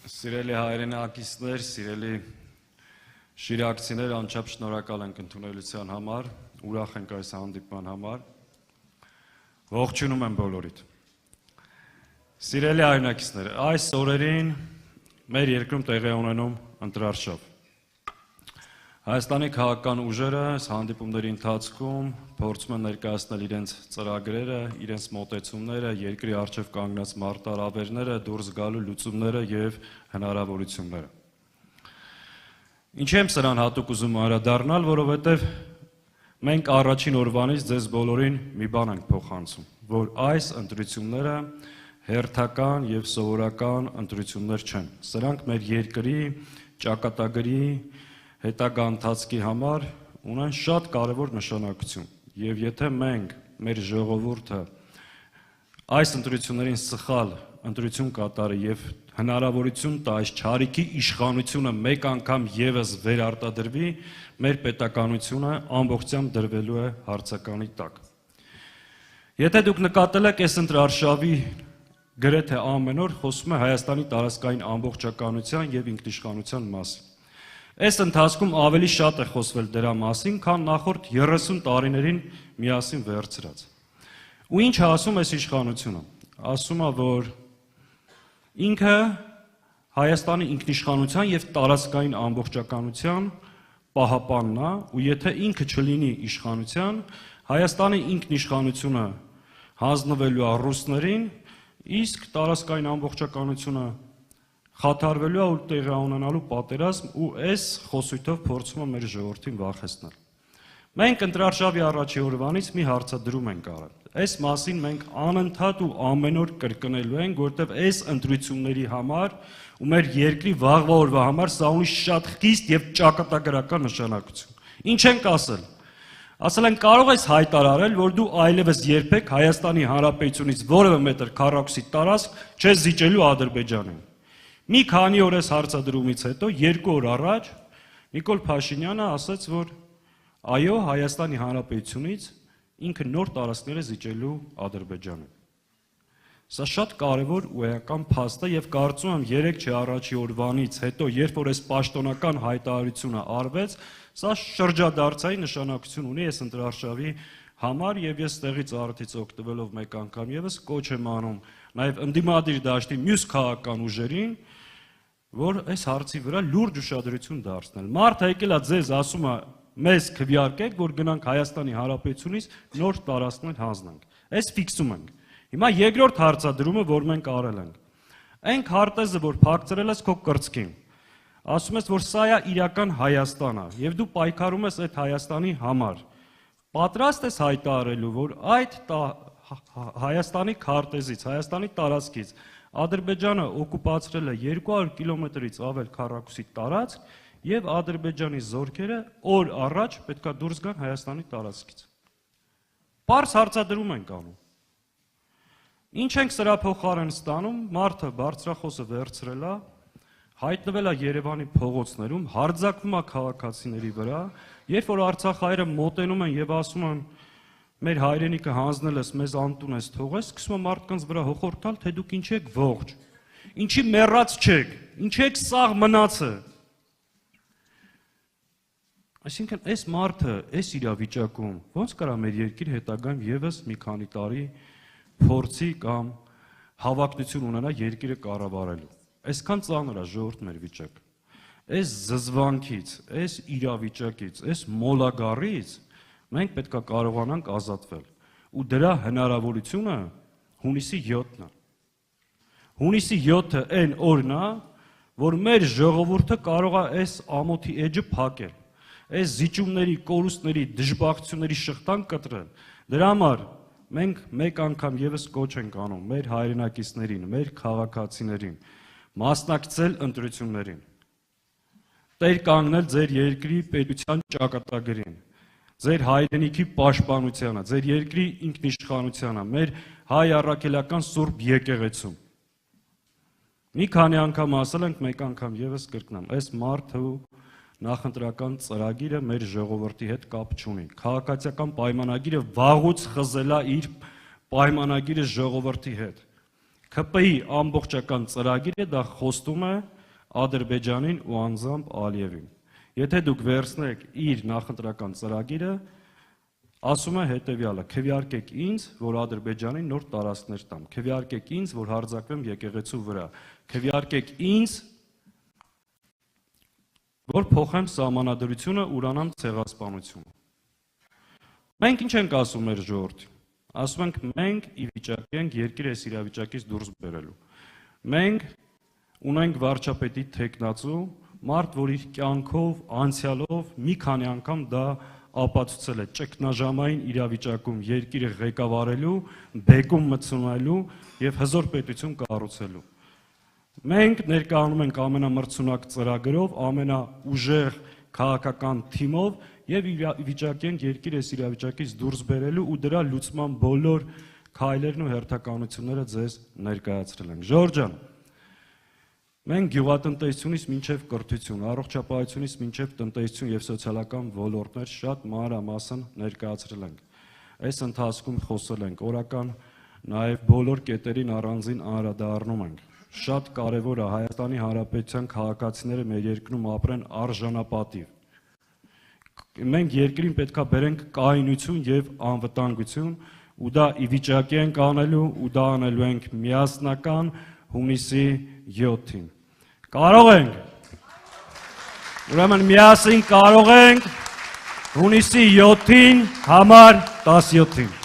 Սիրելի հայրենակիցներ, սիրելի շիրակցիներ, անչափ շնորհակալ ենք ընդունելության համար, ուրախ ենք այս հանդիպման համար, ողջունում եմ բոլորիդ։ Սիրելի հայրենակիցներ, այս օրերին մեր երկրում տեղի ունենում ընտրարշավ։ Հայաստանի քաղաքական ուժերը այս հանդիպումների ընթացքում փորձում են ներկայացնել իրենց ծրագրերը, իրենց մոտեցումները, երկրի առջև կանգնած մարտահրավերները, դուրս գալու լուծումները եւ հնարավորությունները։ Ինչ եմ սրան հատուկ ուզում անդրադառնալ, որովհետեւ մենք առաջին օրվանից ձեզ բոլորին մի բան ենք փոխանցում, որ այս ընտրությունները հերթական եւ սովորական ընտրություններ չեն։ Սրանք մեր երկրի ճակատագրի հետագա ընթացքի համար ունեն շատ կարևոր նշանակություն եւ եթե մենք մեր ժողովուրդը այս ընտրություններին սխալ ընտրություն կատարի եւ հնարավորություն տա այս չարիքի իշխանությունը մեկ անգամ եւս վերարտադրվի, մեր պետականությունը ամբողջությամբ դրվելու է հարցականի տակ։ Եթե դուք նկատել եք, այս ընտրարշավի գրեթե ամեն օր խոսում է Հայաստանի տարածքային ամբողջականության եւ ինքնիշխանության մասին։ Այս ընթացքում ավելի շատ է խոսվել դրա մասին, քան նախորդ 30 տարիներին միասին վերցրած։ Ու ինչ է ասում այս իշխանությունը։ Ասում է, որ ինքը Հայաստանի ինքնիշխանության եւ տարածքային ամբողջականության պահապանն է, ու եթե ինքը չլինի իշխանության, Հայաստանի ինքնիշխանությունը հանձնվելու է ռուսներին, իսկ տարածքային ամբողջականությունը խաթարվելու է ու տեղի ունենալու պատերազմ ու այս խոսույթով փորձում է մեր ժողովրդին վախեցնել։ Մենք ընտրարշավի առաջի օրվանից մի հարցադրում ենք արել։ Այս մասին մենք անընդհատ ու ամեն օր կրկնելու ենք, որտեղ այս ընտրությունների համար ու մեր երկրի վաղվա օրվա համար սա ունի շատ խիստ եւ ճակատագրական նշանակություն։ Ինչ ենք ասել։ Ասել են կարող ես հայտարարել, որ դու այլևս երբեք Հայաստանի Հանրապետությունից որևէ մետր քառակուսի տարածք չես զիջելու Ադրբեջանին։ Մի քանի օր այս հարցադրումից հետո, 2 օր առաջ, Նիկոլ Փաշինյանը ասաց, որ այո, Հայաստանի Հանրապետությունից ինքը նոր տարածքներ է զիջելու Ադրբեջանին։ Սա շատ կարևոր ու էական փաստ է եւ կարծում եմ 3 չէ առաջի օրվանից հետո, երբ որ այս պաշտոնական հայտարարությունը արվեց, սա շրջադարձային նշանակություն ունի այս ընտրարշավի համար եւ ես տեղից արդից օգտվելով մեկ անգամ եւս կոչ եմ անում նաեւ ընդդիմադիր դաշտի մյուս քաղաքական ուժերին, որ այս հարցի վրա լուրջ ուշադրություն դարձնել։ Մարդը եկել է ձեզ ասում է մեզ քվեարկեք, որ գնանք Հայաստանի Հանրապետությունից նոր տարածքներ հանձնենք։ Այս ֆիքսում ենք։ Հիմա երկրորդ հարցադրումը, որ մենք արել ենք։ Այն քարտեզը, որ փակցրել ես քո կրծքին, ասում ես, որ սա է իրական Հայաստանը, եւ դու պայքարում ես այդ Հայաստանի համար։ Պատրաստ ես հայտարարելու, որ այդ Հայաստանի քարտեզից, Հայաստանի տարածքից Ադրբեջանը օկուպացրել է 200 կիլոմետրից ավել քառակուսի տարածք եւ Ադրբեջանի զորքերը օր առաջ պետքա դուրս գան Հայաստանի տարածքից։ Պարզ հարցադրում ենք անում։ Ինչ ենք սրա փոխարեն ստանում, մարդը բարձրախոսը վերցրել է, հայտնվել է Երևանի փողոցներում, հարձակվում է քաղաքացիների վրա, երբ որ արցախայրը մոտենում են եւ ասում են մեր հայրենիքը հանձնել ես, մեզ անտուն ես թողես, սկսում է մարդկանց վրա հոխորտալ, թե դուք ինչ եք ողջ, ինչի մեռած չեք, ինչ եք սաղ մնացը։ Այսինքն այս մարդը, այս իրավիճակում ոնց կարա մեր երկիր հետագայում եւս մի քանի տարի փորձի կամ հավակնություն ունենա երկիրը կառավարելու։ Այսքան ծանր է ժողովուրդ մեր վիճակը։ Այս զզվանքից, այս իրավիճակից, այս մոլագարից մենք պետք է կարողանանք ազատվել ու դրա հնարավորությունը հունիսի 7-ն է։ Հունիսի 7-ը այն օրն է, որ մեր ժողովուրդը կարող է այս ամոթի էջը փակել, այս զիջումների, կորուստների, դժբախտությունների շղթան կտրել։ Դրա համար մենք մեկ անգամ եւս կոչ ենք անում մեր հայրենակիցներին, մեր քաղաքացիներին մասնակցել ընտրություններին։ Տեր կանգնել ձեր երկրի պետության ճակատագրին, ձեր հայրենիքի պաշտպանությանը, ձեր երկրի ինքնիշխանությանը, մեր հայ առաքելական Սուրբ եկեղեցում։ Մի քանի անգամ ասել ենք, մեկ անգամ եւս կրկնեմ, այս մարդու նախընտրական ծրագիրը մեր ժողովրդի հետ կապ չունի։ Քաղաքացիական պայմանագիրը վաղուց խզել է իր պայմանագիրը ժողովրդի հետ։ ՔՊ-ի ամբողջական ծրագիրը դա խոստում է Ադրբեջանին ու անձամբ Ալիևին։ Եթե դուք վերցնեք իր նախընտրական ծրագիրը, ասում է հետևյալը. քվեարկեք ինձ, որ Ադրբեջանին նոր տարածքներ տամ, քվեարկեք ինձ, որ հարձակվեմ եկեղեցու վրա, քվեարկեք ինձ, որ փոխեմ սահմանադրությունը, ուրանամ ցեղասպանությունը։ Մենք ինչ ենք ասում մեր ժողովրդին։ Ասում ենք մենք ի վիճակի ենք երկիրը այս իրավիճակից դուրս բերելու։ Մենք ունենք վարչապետի թեկնածու, մարդ, որ իր կյանքով, անցյալով մի քանի անգամ դա ապացուցել է ճգնաժամային իրավիճակում երկիրը ղեկավարելու, բեկում մտցնելու եւ հզոր պետություն կառուցելու։ Մենք ներկայանում ենք ամենամրցունակ ծրագրով, ամենաուժեղ քաղաքական թիմով եւ վիճակի ենք երկիրը այս իրավիճակից դուրս բերելու ու դրա լուծման բոլոր քայլերն ու հերթականությունները ձեզ ներկայացրել ենք։ Ժորժ ջան, մենք գյուղատնտեսությունից մինչև կրթություն, առողջապահությունից մինչև տնտեսություն եւ սոցիալական ոլորտներ շատ մանրամասն ներկայացրել ենք։ Այս ընթացքում խոսել ենք օրական նաեւ բոլոր կետերին առանձին անդրադառնում ենք։ Շատ կարևոր է Հայաստանի Հանրապետության քաղաքացիները մեր երկրում ապրեն արժանապատիվ։ Մենք երկրին պետքա բերենք կայունություն եւ անվտանգություն, ու դա ի վիճակի ենք անելու, ու դա անելու ենք միասնական հունիսի 7-ին։ Կարող ենք։ Ուրեմն միասին կարող ենք հունիսի 7-ին համար 17-ին։